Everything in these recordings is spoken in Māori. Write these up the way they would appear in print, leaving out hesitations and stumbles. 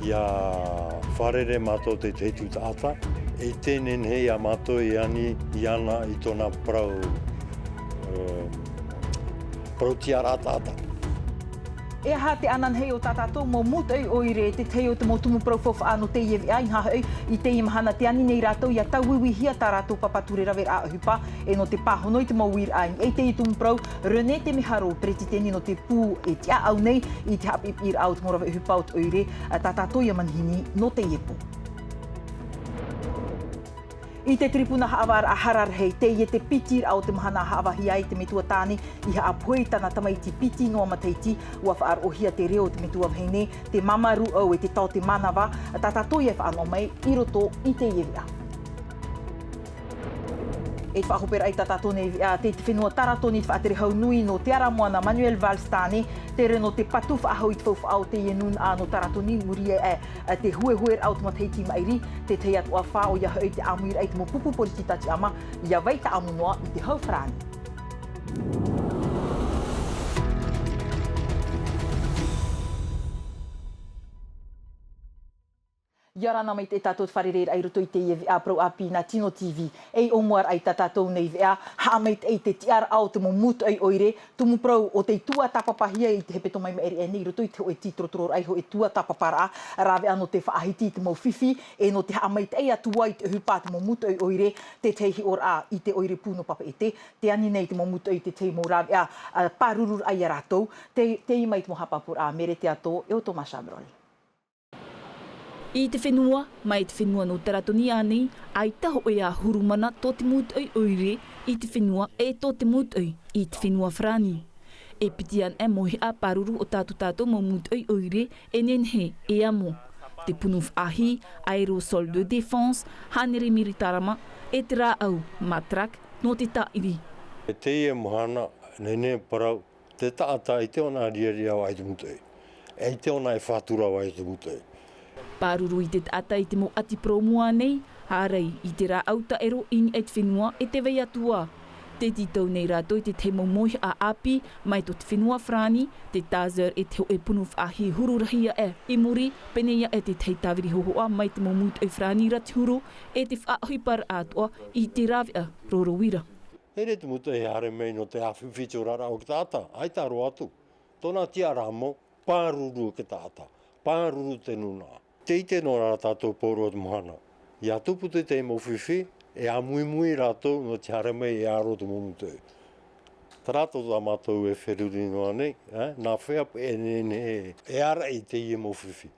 ia wharere mātou te teitu tāta, e tēnen hei a mātou i ani i ana i tōna tiara tāta. E ha te anan hei o tātātou mō mutai oire te tei o te mō tumu praufof āno te iewe ai ha hei i te imahana te ani nei rātou ia tau wiwihia tā rātou papature rawe a ahupa e no te pāhonoi te mō wir ai e te i tumu prau René te miharo pretiteni no te pū e tia au nei i te hapip ir au te mō rawe ahupa o te oire tātātou ia manhini no te iepo. I te tripuna haawar a harar hei te i te pitir au te mahana haawahi ai te metua tāne i ha apuei tana tamaiti piti noa mataiti ua whaar ohia te reo te metua vheine te mamaru au e te tau te manawa tātātou e whaano mai i roto i te iewea. E te whahopera ai tātātou nei te whenua taratoni te whaatere hau nui no te ara moana Manuel Valls tāne te reno te patu whaahau i te whau te ienun a no taratoni muria te huehuer au te mataiti mairi te tei atu a wha o ia hau te amuir ai te mo pupu politi tati ama ia wei ta amunoa i te hau whrani. Ia rana mai te tātou wharereira ai roto i te iewe a prau api na Tino TV. Ei o muar ai tātou nei vea, haa mai te te tiara au te mo mutu ai oire, tumu prau o te tua tapapahia i te hepeto mai maeri e nei roto i te o e titrotoror ai ho e tua tapapara, rawe ano te whaahiti te mo whiwhi, e no te haa mai te ei atua i te hupa te mo mutu ai oire, te teihi or a i te oire pūno papa e te ani nei te mo mutu ai te tei mo rawe a parurur ai a rātou, te i mai te mo hapapur a mere te ato e o Thomas Shabroli. I te whenua, mai te whenua no taratoni anei, ai taho e a hurumana tō te mūtoi oire i te whenua e tō te mūtoi i te whenua whrani. E pitian e mohi a paruru o tātou mo mūtoi oire e nenhe e amo. Te punuf ahi, aerosol de défense, hanere miritarama, e te rā au, matrak, no te tairi. E te ie mohana, nene parau, te taata i te ona riaria wai te mūtoi. E te ona e whātura wai te mūtoi. Pāruru i te tata i te mo ati promua nei, hārei i te rā auta ero ini e te whenua e te wei atua. Te titau nei rātou i te te momohi a api, mai to te whenua whrani, te tāzer e te ho e punuf ahi hururahia e. I muri, peneia e te tei tāwiri hohoa mai te momut e whrani rati huru, e te whaahoi atua i te rawea rorowira. Here te muta e hare mei no te awhiwhito rara o ki tāta, ai tāro atu. Tōna tia ramo, pāruru ke tāta, pāruru te nuna. Te ite no rā tātou pōro te mohana. Ia tupu te te mowhiwhi, e a mui rātou no te hare mei e aro te momutui. Tā rātou tā mātou e wheruri noa nei, nā whea e ara i te ie mowhiwhi.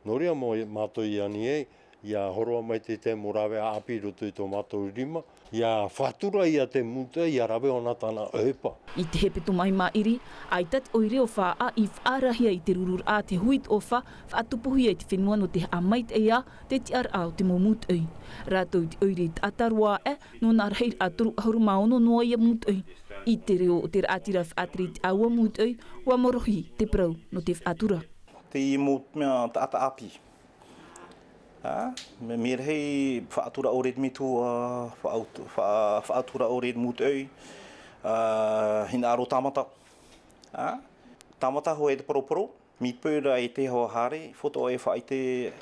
Noria mo mātou i ani e, ia horoa mai te mo rawe a api roto i tō mātou rima, ia whatura ia te muta, ia rawe ona tāna eupa. I te hepeto mai mairi, ai tati oire o wha a i whaarahia i te rurur a te huit o wha, whaatupuhia i te whenua no te amait ea, te tiar au te momutui. Rātou te oire te atarua e, no nā reir aturu ahuru maono noa ia mutui. I te reo o te atira whaatiri te aua mutui, wa morohi te prau no te whaatura. Te i mut mea te ata api. Me rei whaatura o red mitu, whaatura o red mutui, hina aro tamata. Tamata ho e te poroporo, mi pēra e te hoa hare, whoto e wha i te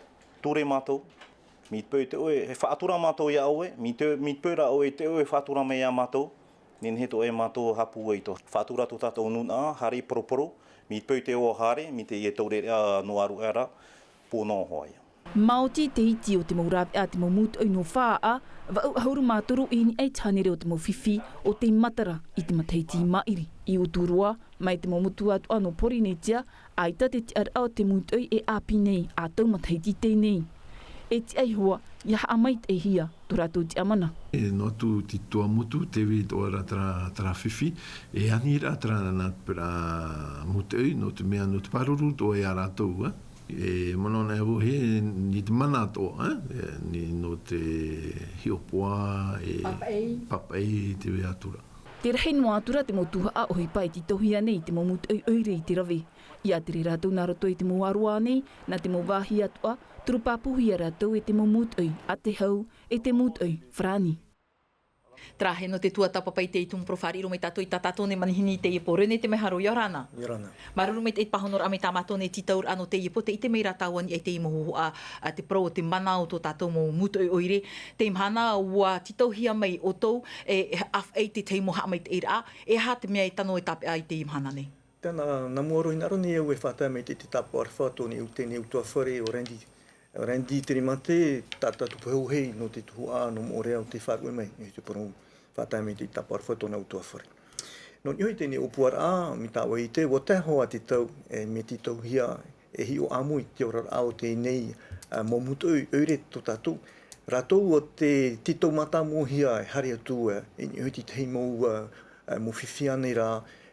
ture mātou. Mi pēra te oe, he whaatura mātou ia oe, mi pēra oe te oe whaatura me ia mātou, nen he to e mātou hapu e to. Whaatura to tātou nuna, hare poroporo, mi pēra te oa hare, mi te e taure no aru era, pōnā hoia. Maoti te iti o te maurawe a te maumut o no whaa, wau hauru mātoro i ni ei tānere o te mauwhiwhi o te matara i te mataiti mairi. I o tūrua, mai te maumutu atu ano porinetia, aita te te ara o te mutoi e api nei, a tau mataiti te nei. E te ai hoa, ia amait e hia, to rātou te amana. E no tu ti tua mutu, te we to ara tra whiwhi, e anira tra na pera mutoi, no te mea no te paruru, to e a rātou, E mono nei ho he ni te mana to, ni no te hiopoa e papai te we atura. Te rahi no atura te motuha a ohi pai ti tohia nei te momut oire i te rawe. Ia te re rātou nā roto i te moarua nei, na te mowahi atua, turupapuhi a rātou e te momut oi a te hau e te mut oi whrani. Trahe no te tuatapa pai te itum profari ro mai tato I tatato ne manihini te ipo rene te me haro yorana. Yorana. Maruru me te pahonor ame tamato ne titaur ano te ipo te ite mei ratauani ai te imo a te pro o te mana o tō tato mo mutu oire. Te imhana ua titau hia mai o tau af ei te teimo ha mai te ira e ha te mea I tano e tape ai te imhana nei. Tēnā namuaro inaro ni au e whātai mai te tapo ar whātō ni ute ni utua whare o rendi. O rendi tiri mate, tata tupu heu hei no te tuhu a no mo rea o te whārue mai. I te pono whātai mai te tapo ar whātō na utua whare. No ni hoi tēne upuar a, mi tā wai te, o te hoa te tau, me te tau hia, e hi o amui te ora ao te nei, mo mutu eure to tātou. Ratou o te titau mata mo hia, hari atu, e ni hoi te tei mo whiwhiane rā,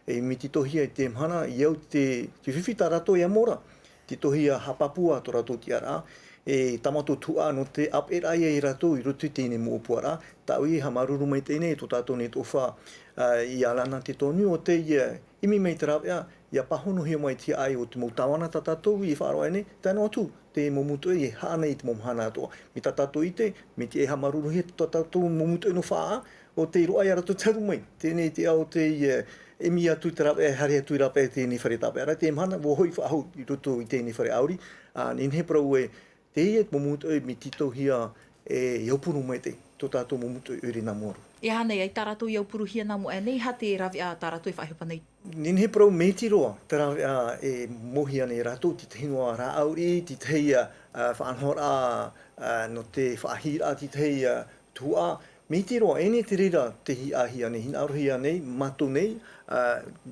e mi te tohia I te mhana, I au te whiwhi tā rato I amora. Te tohia hapapua to rato te ara, e tamato tua no te ap e rai e rato I roto tēne mo puara, tau I ha maruru mai tēne, to tātou ne tofa I alana te tonu o te imi mei te rawea, ia pahono hia mai te ai o te mo tawana ta tātou I whāroa ene, tēnā atu, te mo mutu e hāna I te mo mhana atoa. Mi ta tātou I te, me te e ha maruru hia ta tātou mo mutu e no whaa, o te roa I arato taru mai, tēnei te au te e mi atu te rape, hari atu I rape tēnei whare tape. Ara te mhana, wo hoi whaahau I roto I tēnei whare auri. Nen he prau e, te ia mo mutu e mi tito hia e iopuru mai te, to tātou mo mutu e uri nā moru. E hanei ai tarato I aupuru hia nā mo e nei ha te rawi a tarato I whaihupa nei. Nen he prau me tiroa, te rawe e mohi ane rato, ti te hingoa rā auri, ti te ia whaanhora no te whaahira, ti te ia tua. Me tiroa, ene te rira te hi ahi ane, hina arohi ane, mato nei,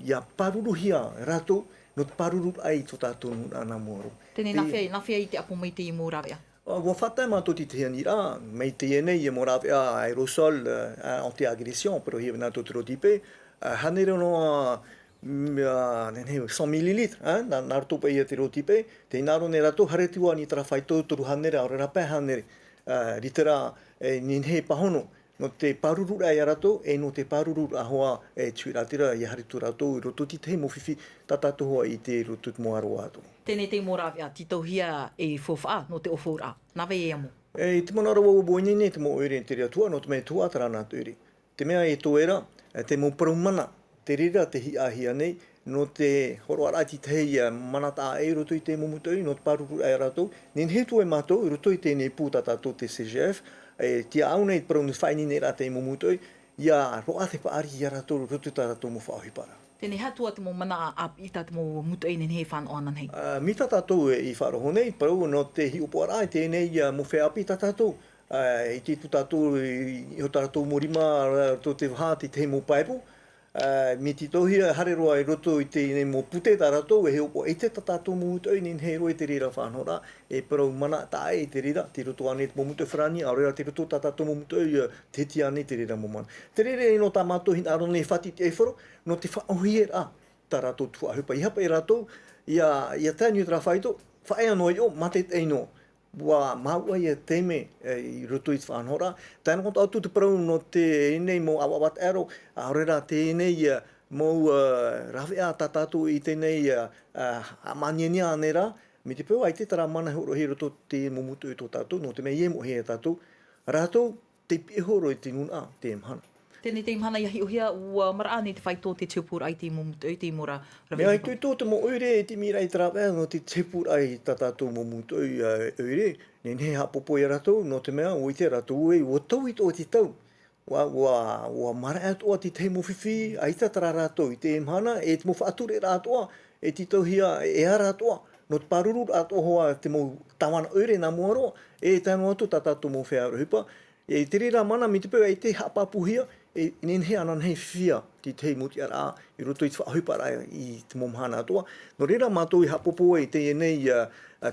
ia paruru hia rato, no te paruru ai to tātou nā moro. Tēnei nawhia I te apo mai te I mō rawea. Wa whatai mātou ti te hani rā, mei te enei e mō rawea aerosol anti-agression, pero hi nā tōtoro tipe, hanere no 100 millilitre, nā rato pa ia te rotipe, te inaro ne rato, hare tua ni tara whai tōtoru hanere, aure rapai hanere, ritera nin he pahono, no te paruru ai rato, e no te paruru ahoa e tuiratira I hari tu rato, I roto ti te mo whiwhi tatato hoa I te roto mo aroa ato. Tēnei te mō rawea, titau hia e whowha no te ofo rā. Nawe e amo. E te mana rawa o boinene, te mo oire te rea tua, no te mea tua atara nā te ure. Te mea e toera, te mo paraumana, te rira te hi ahia nei, no te horoara ti tei mana tā e roto I te momutoi, no te paruru ai rato, nen he tu e mātou, I roto I tēnei pūta tātou te CGF, te au nei parau ni whaini nei rā te momutoi, ia roa te paari I rato, roto tā rato mo whaohipara. Tēnei hatua te mo mana a ita te mo mutu enen he whāno ana nei. Mi tā tātou I wharoho nei, parau no te hi upoara ai tēnei mo whea api tā tātou. I te tu tātou, I ho tātou morima, to te wha te te mo paipo. Mi te tohia hare roa I roto I te mo pute tā ratou, e he opo e te tātou mo mutoi, nin he roe te rira whanora, e parau mana tā e te rira, te roto ane te mo mutoi whrani, a rera te roto tātou mo mutoi, te ti ane te rira mo mana. Te rere no tā mātou hin aro nei whati te eiforo, no te whaohi e rā, tā ratou tua hupa. I hapa e ratou, ia tāniu tra whaito, whae anoi o, mate te no. Wa maua ia teme I roto I te whanhora. Tēnā konta atu te parau no te enei mo awawat ero, a rera te enei mo rawea tā tātou I tēnei maniania anera, me te pēu ai te tara mana horo he roto te momutu I tō tātou, no te mea ie mo he tātou. Rātou, te pihoro I te nuna, te mhana. Tēnei te imhana ia hiohia ua maraane te whai tō te tupur ai te momutu, te mora rawea. Mea I tui tō te mo oire e te mira I te rawea no te tupur ai tā tātou momutu oire, nen he hapopo I ratou, no te mea o I te ratou e o tau I tō te tau. Wa mara atoa te te mo whiwhi, ai tā tara ratou I te mhana, e te mo whaature ratoa, e te tauhia e a ratoa, no te paruru ratoa hoa te mo tawana oire nā muaroa, e tāno atu tā tātou mo whea ruhipa. E te rira mana mi te pēu e te hapapuhia, e nen he anan hei whia te te muti ara I roto I te whaahupara I te momhana atoa. No rira mātou I hapopo e te enei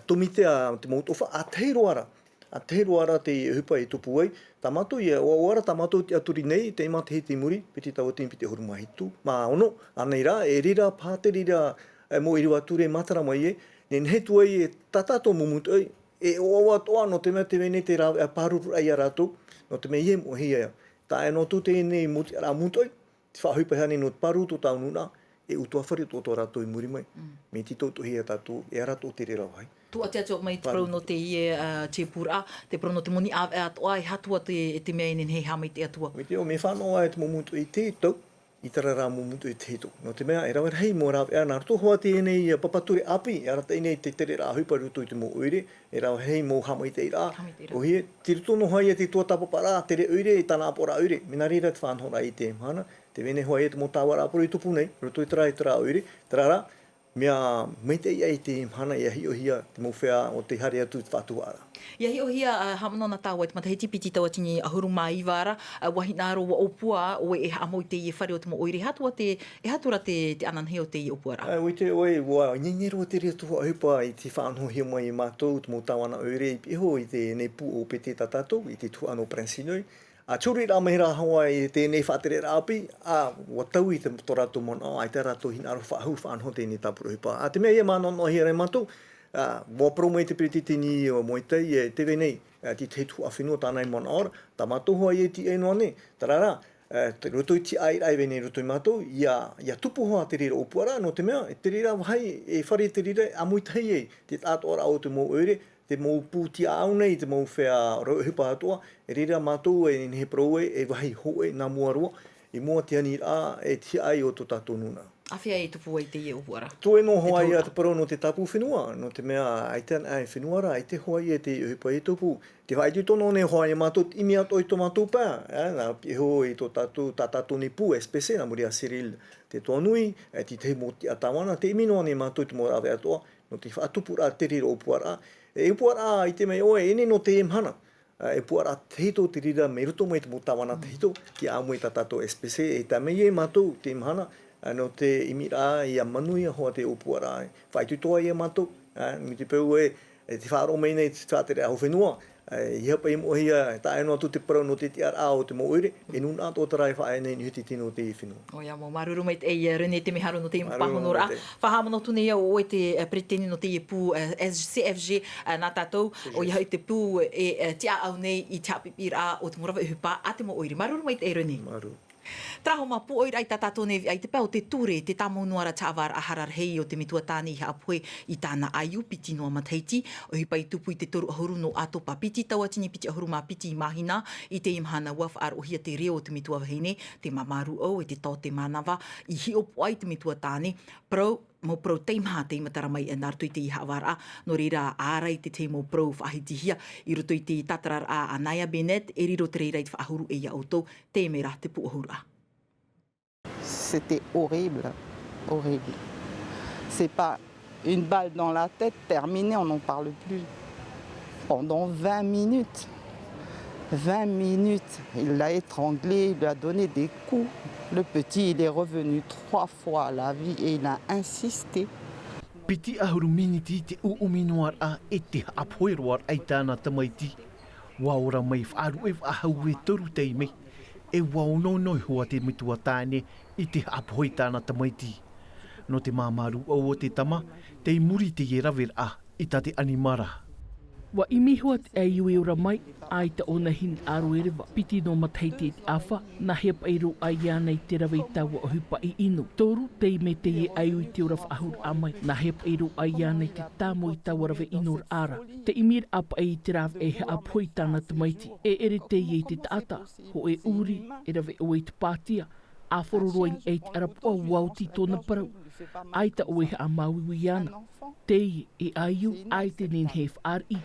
tomitea te mautofa a te roara. A te roara te hupa e tupu ai. Tā mātou I oara tā mātou te aturi nei, te ima te he te muri, pe te tau tempi te hurumahitu. Mā ono, anei rā, e rira pāte rira mo I rua ture matara mai e, nen he tuai e tatato mumutu ai, e oa toa no te mea te vene te rā paruru ai a rātou, no te mea I mo hia. Tā e no tu te nei muti ara mutoi, te whahuipa hane no te paru tō tau nuna, e utua whare tō rātou I muri mai. Me ti tō hia tātou, e ara tō te rera wai. Tu ate atu mai te prau no te ie te pura, te prau no te moni a atoa e hatua te mea inen hei hamai te atua. Me te o me whanau ai te momutu i te tau, i tara rā momutu i te tau. No te mea, e rawa hei mō rāwe ana, rato hoa te enei papaturi api, e rata enei te tere rā hupa ruto i te mō uire, e rawa hei mō hamai te rā. O hie, te ritono hoa ia te tua tapapa rā, tere uire i tāna apora uire, mina rira te whanhora i te mana, te vene hoa ia te mō tāwara apora i tupu nei, ruto i tara uire, tara rā, mea meite ia i te mana ia hi o hia te mō whea o te hare atu te whātua ara. Ia hi o hia hamanona tāua te matahiti piti taua tini ahuru mai wara, wahina aro wa opua o e amo i te ie whare o te mo oire. E hatura te ananhe o te ie opua ra? Oi te oe, wa nyengero te rea tuha hupa i te whaanho hia mai i mātou, te mō tāwana oire i piho i te nei pū o pete tatatou, i te tuano pransinoi. A tūri rā mai rā hawa i tēnei whātere rā api, wa tau i te motorato mona, ai te rato hina aro whaahu whaanho tēnei tāpura hupa. Te mea ia mānono hi rei mātou, wa promo i te piri tini o moitei, te venei, ti te tu awhenua tānei mona ora, tā mātou hoa i ti enoa ne, tarara, te roto i ti ai venei roto i mātou, ia tupu hoa te rira opuara, no te mea, te rira wahai, e whare te rira, a muitei e, te tātu ora o te mō oire, te mō pūti au nei, te mō whea hupa atua, e rira mātou e nehe proe, e wahi hoe nā muarua, i mua te ani rā, e ti ai o tō tātou nuna. Awhia e tupu ai te ie opuara? Tō e no hoa ia te parau no te tapu whenua, no te mea ai te whenua ra, ai te hoa ia te hupa e tupu. Te whai tu tono ne hoa ia mātou, imi ato i tō mātou pā, nā piho i tō tātou ni pū, espese, nā muri a Cyril te tōnui, ti te mōti a tāwana, te imi noa ne mātou te mō rawe atoa, no te whaatupu rā te rira opuara. E opuara i te mei oe, ene no te emhana. E puara te hito te rira, me ruto mai te mō tāwana te hito, ki āmui tā tātou espese, e tā mei e mātou te emhana, no te imi rā i a manui a hoa te opuara. Whai tutoa i a mātou, mi te peu e te whaaro mei nei te tātere aho whenua, i hapa i mohia, tā e noa tu te parau no te te ara o te mo oire, e nuna ato tarai whae nei ni huti tino te i whenua. O ia mo, maruru mai te e rene te meharo no te i mpahono rā. Whahamano tune ia o te preteni no te i pū CFG nā tātou, o ia te pū e te au nei i te apipi rā o te morawa uhupa a te mo oire. Maruru mai te e rene. Maruru. Traho ma pu oira i tātātou nei ai te pēo te ture, te tamonuara tāwara aharar hei o te mitua tāne i hapue i tāna aiu piti noa mataiti, o hipa i tupu i te toru ahuru no atopa piti, taua tini piti ahuru mā piti i mahina, i te imhana waf ar ohia te reo o te mitua wahine, te mamaru au e te tau te manawa, i hi opu ai te mitua tāne, mo prau teimha te imatara mai e nārtu i te iha awara, no reira ārai te te mo prau whahitihia, i roto i te tatarar a Anaya Bennett, e riro te reira i te whaahuru e ia autou, te mera te puahura. C'était horrible, horrible. C'est pas une balle dans la tête, terminée, on n'en parle plus. Pendant 20 minutes. 20 minutes, il l'a étranglé, il lui a donné des coups. Le petit, il est revenu 3 fois à la vie et il a insisté. Piti ahuru miniti te uuminoar a e te apoeroar ai tāna tamaiti. Waora mai whaaru e wahau e toru tei mei. E waononoi hoa te mitua tāne i te apoe tāna tamaiti. No te māmaru au o te tama, te muri te ierawera a i tā te animara. Wa imihua te ai ue ora mai, ai ta ona hin aro erewa. Piti no mataiti te awha, na hea pairo ai ana i te rawe tawa o hupa i ino. Toru tei me te e ai ui te ora whaahur amai, na hea pairo ai ana i te tāmo i tawa rawe ino ara. Te imir apa i te rawe e hea apoi tāna tamaiti. E ere te i te taata, ho e uri, e rawe o e te pātia. A whororoin e te arapua wauti tōna parau. Ai ta oe hea mauiwi ana. Tei e aiu, ai te nen he whaari.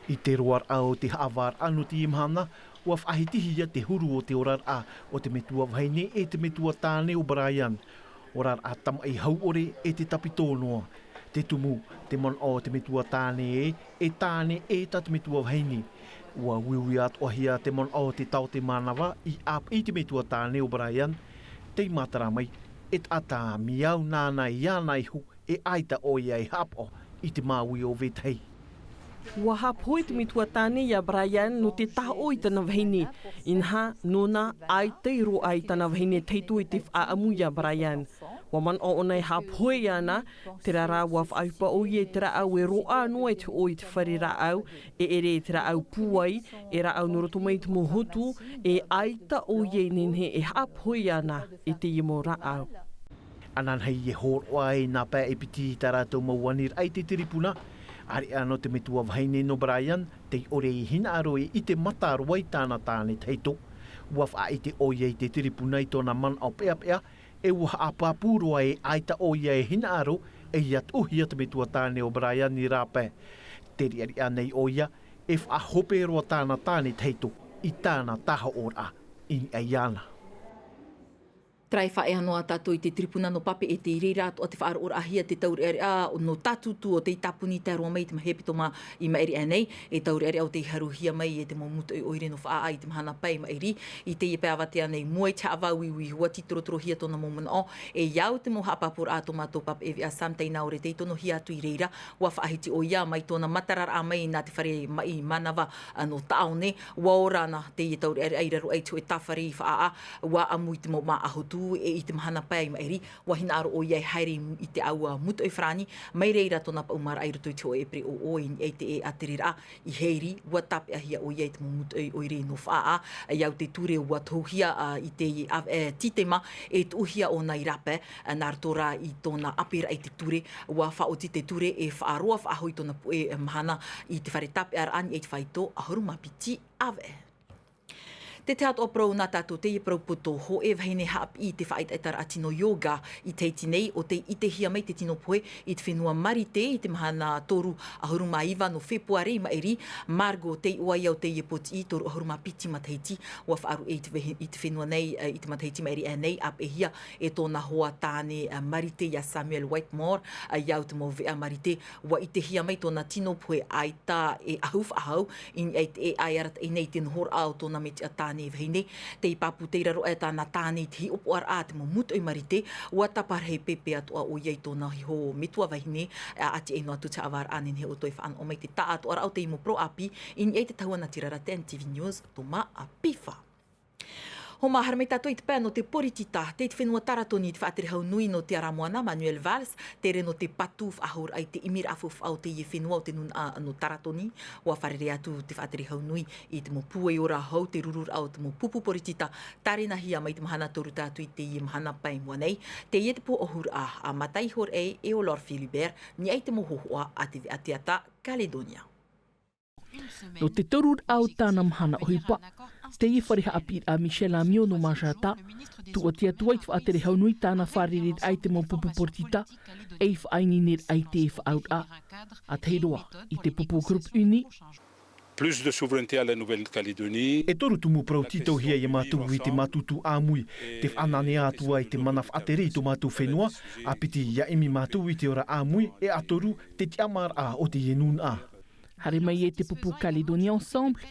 I te roar au te haawar anu te imhana, ua whahitihia te huru o te orar a o te metua waine e te metua tāne o Brian. Orar a tam ai hau ore e te tapitonoa. Te tumu, te mon o te metua tāne e tāne e ta te metua waine. Ua wiwi atu ahia te mon o te tau te manawa i ap i te metua tāne o Brian. Te matara mai, et ata miau nāna i ana ihu e aita o ia i hapo i te māui o vetei. Ua hapoi te mitua tāne ia Brian no te taha o i tana wahine. Inha, nona, ai teiro ai tana wahine teito i te whaamu ia Brian. Wa man o onai hapoi ana, te rara ua whaaupa o i e te raau e roa noa e te o i te whare raau, e ere e te raau puai, e raau noroto mai te mohotu, e aita o i e nenhe e hapoi ana e te imo raau. Anan hei e hor oai nā pā e piti i tā rātou mauanir ai te tiripuna, Ari ano te metua vaine no Brian, te ore I hina aroe I te mata aroai tāna tāne teito. Waf a I te oia I te tiripunai tōna man au pea pea, e uha a pāpūroa e aita oia e hina aro, e iat uhia te metua tāne o Brian ni rāpē. Teri ari anei oia, e wha hope roa tāna tāne teito, I tāna taha ora, I aiana. Trai whae anoa tātou I te tripuna no pape e te reira o te whaaro ora ahia te tauri area o no tātutu o te tapuni te aroa mai te mahepito ma I maeri anei e tauri area o te haruhia mai e te mamutu o oire no whaa I te mahana pai maeri I te ipe awate anei mua I te awawi ui hua titorotoro hia tōna momuna o e iau te moha apapura a tō mātou pape e via samtei nā ore te tono hia atu I reira wa whaahiti o ia mai tōna matarara a mai nā te whare mai manawa no taone wa orana te I tauri area aira ro eitu e tawhari I whaa wa amui te mo maa ahotu e I te mahana pai maeri wahina aro o iai haere I te aua mutu e whrani mai reira tōna paumara ai roto I te o epre o oi e te e aterira I heiri ua tape ahia o iai te mutu e oire no whaa iau te ture ua tauhia I te titema e tuhia o nai rape nā ratora I tōna apera I te ture ua whaoti te ture e whaaroa whaahoi tōna pue mahana I te whare tape ar ani e te whaito ahuru mapiti ave. Te te ato oprau nā tātou te iprau puto ho e wahine haap I te whaitaitara a tino yoga I teiti nei o te I te hia mai te tino poe I te whenua marite I te mahana toru ahuru maiwa no fepuare I maeri margo te uai au te iepoti I toru ahuru mapiti mataiti ua whaaru I te whenua nei I te mataiti maeri nei ap e hia e tōna hoa tāne marite ia Samuel Whitemore iau te mau vea marite ua I te hia mai tōna tino poe aita e ahuf ahau I te e aiarat I nei tino hor au tōna meti a tāne vahine, te I papu te raro e tāna tāne te hi opo ar a te mamutu I marite, ua taparhei pepe atua o iei tōna hiho metua vahine, ati eino atu te awar anen he o toi whaan o mai te taa atua au te imo pro api, in ei te tahuana tirara te NTV News, tō ma a pifa. Ho mahara mai tātou I te pēr no te poritita, te te whenua taratoni te whaatere hau nui no te aramoana, Manuel Valls, te re no te patu whahur ai te imir afuf au te I whenua o te nuna no taratoni, ua wharere atu te whaatere hau nui I te mo puei ora hau te rurur au te mo pupu poritita, tare na hia mai te mahana toru tātu I te I mahana pai mua nei, te I te po ohur a matai hor e o Lord Philibert, ni ai te mo hohoa a te ata Caledonia. No te torur au tāna mahana o hipa, te I whareha api a Michel Amio no Majata, tu o tia tuai te whaatere haunui tāna wharered ai te mo pupu portita, e I whaini ner ai te whaut a te roa I te pupu group uni. Plus de souveraineté à la Nouvelle-Calédonie. E toru tumu prau tito hia I mātou I te matutu āmui, te whanane atua I te mana whaatere I tō mātou whenua, a piti ia imi mātou I te ora āmui, e atoru te tiamar a o te yenun a. Hare mai e te pupu Calédonie ensemble.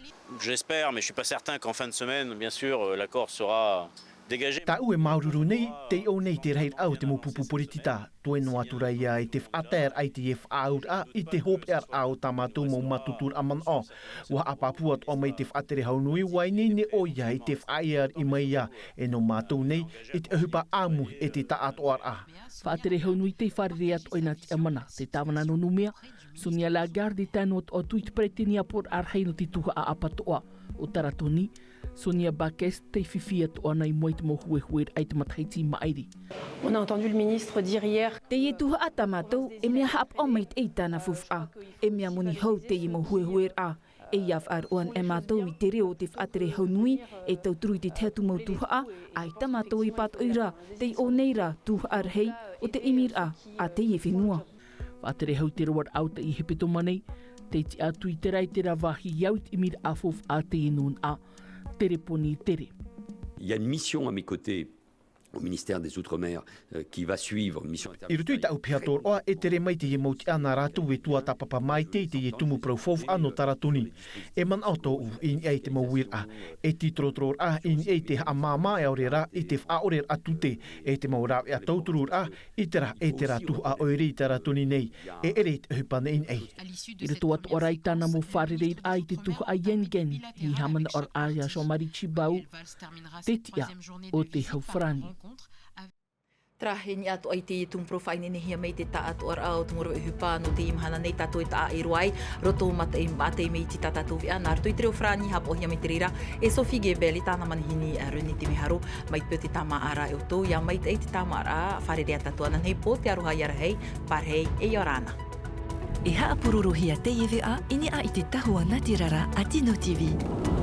J'espère, mais je suis pas certain qu'en fin de semaine, bien sûr, l'accord sera dégagé. Ta ue maururu nei, te o nei te reir au te mo pupu poritita. Toe no atura ia I te whaater ai te e whaaur a I te hope ar au tamatou mo matutur aman o. Wa apapuat o mai te whaatere haunui, wai nei ne o ia I te whaear I mai ia. E no mātou nei, I te ahupa amu e te taat o ar a. Whaatere haunui te wharere at oina te amana, te tawana no numea. Sonia Lagarde tano o tuit pretenia por arhei no tituha a apatoa o taratoni. Sonia Bakes te fifia toa nei moi te mohuehuer ai te mataiti mairi. On a entendu le ministre dire hier. Te ie tuha a tamatou e mea haap o mai te eitana fufa. E mea moni hau te ie mohuehuer a. E iaf ar oan e mātou I te reo te whaatere haunui e tau turu te teatu mau tuha a. Ai tamatou I pat oira te I o neira tuha arhei o te imir a te ie whenua. Whaatere hau te roar au te I hepeto manei, te ti atu I te rai te rawahi iau I imir afof a te inun a. Tere poni tere. Il y a une mission à mes côtés au ministère des Outre-mer qui va suivre une mission I rutu I tau piator oa e tere mai te mauti ana rātou e tua tapapa mai te I tumu praufof ano taratoni. E man auto u I ei te mauir a. E ti trotror a I ei te haamama e aurera I te whaorer atute. E te maurau e a tauturur a I tera e tera tu a oiri taratoni nei. E ere te hupane in ei. I rutu atu orai tāna mo wharereid ai te tuha a yengen I hamana or aia so marichi bau. Te tia o te haufrani. Trahe ni atu ai te tumpro whainene hia mei te taa atu ar au tumoro e hupa no te imhana nei tato e taa e roai roto mata e mate mei ti tatatou vea nā roto I te reo whrani hapo hia mei te reira e Sophie Gebeli tāna manihini rene te meharo mai pio te tama ara e o tō ia mai te tama ara wharerea tatu ana nei po te aroha i ara hei parhei e Yorana. e haapururu hia te EVA ini a i te tahua Natirara a Tino TV.